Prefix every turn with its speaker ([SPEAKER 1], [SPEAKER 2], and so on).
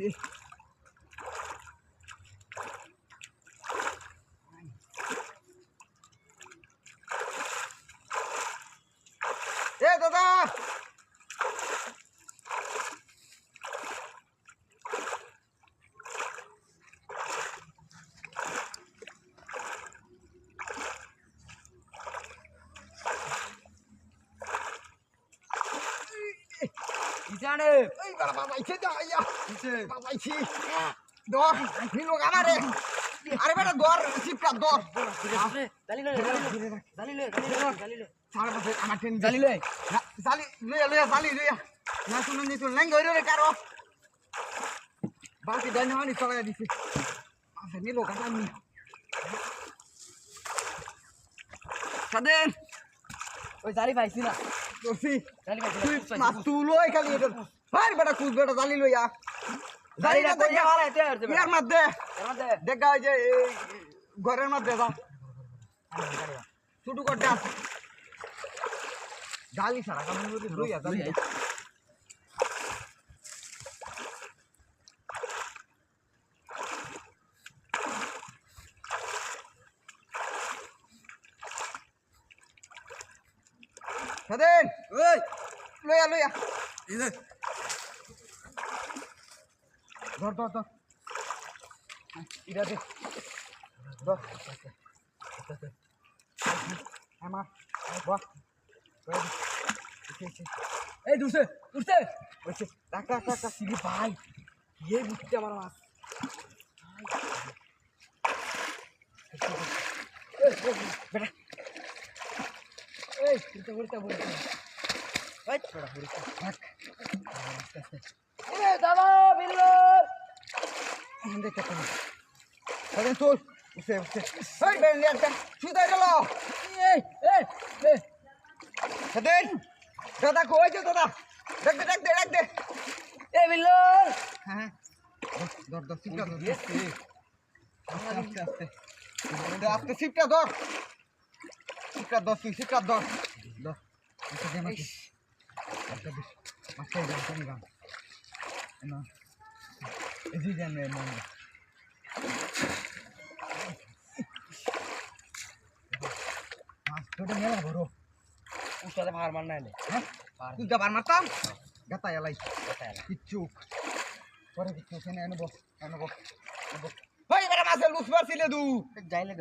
[SPEAKER 1] দিছি এ দাদা
[SPEAKER 2] জানে
[SPEAKER 1] এই বাবা বাইছে যা ইয়া বাইছি দর নিলো আমারে আরে বেটা দর সিপটা দর
[SPEAKER 2] জালিলে
[SPEAKER 1] সারা বছর আমার ট্রেন
[SPEAKER 2] জালিলে
[SPEAKER 1] জালি লইয়া জালি লইয়া না শুনুন নি তো ল্যাং গইরে রে কারো বাকি দানি হানি চড়াইয়া দিছে আচ্ছা নিলো কাটা নি সাদেন
[SPEAKER 2] ওই জালি পাইছি না
[SPEAKER 1] করছি
[SPEAKER 2] জালি পাইছি
[SPEAKER 1] তুই মাছ তুলোই খালি এটা ভাই বেটা কুদ বেটা জালি লইয়া
[SPEAKER 2] জালিটা কই যাওয়া এতে আর
[SPEAKER 1] ইয়ার মধ্যে
[SPEAKER 2] আমাদের
[SPEAKER 1] দেখা ওই যে এই ঘরের মধ্যে যা ছোটো করতে আছে জালি সারা কামন লইয়া জালি সাদেন
[SPEAKER 2] ওই
[SPEAKER 1] লইয়া লইয়া
[SPEAKER 2] এই যে
[SPEAKER 1] ধর ধর ধর ইরা দে ধর আমার বাহ
[SPEAKER 2] এই দুসে উঠছে
[SPEAKER 1] ওইছে টাকা টাকা সিলি ভাই
[SPEAKER 2] ये বুঝতে আমার মাছ
[SPEAKER 1] বেটা
[SPEAKER 2] এই উঠতে উঠতে বলতে এই
[SPEAKER 1] বেটা হরিকা
[SPEAKER 2] এ দাদা বিল্লো
[SPEAKER 1] দেখতে তুমি সাদেন তুল উঠে উঠে এই বেন লিয়া সুদা গেল
[SPEAKER 2] এই এই এই
[SPEAKER 1] সাদেন দাদা কই যে দাদা ডাক দে
[SPEAKER 2] এ বিল্লো
[SPEAKER 1] হ্যাঁ ধর ধর সিপটা ধর আস্তে আস্তে আস্তে সিপটা ধর সিপটা ধর ধর আচ্ছা দে মাছ আচ্ছা বেশ মাছটা দাও তুমি গান না এই যে না না মাছ তো মেলা বড়
[SPEAKER 2] উস্তাদে ভার মান নাইলে
[SPEAKER 1] হ্যাঁ তুই যাবার মারতাম গাতা এলাই
[SPEAKER 2] কথা এলা
[SPEAKER 1] কিচ্ছু পরে কিচ্ছু এনে আনবো ভাই বেটা মাছের লুচ মারছিলে দু
[SPEAKER 2] যাইলে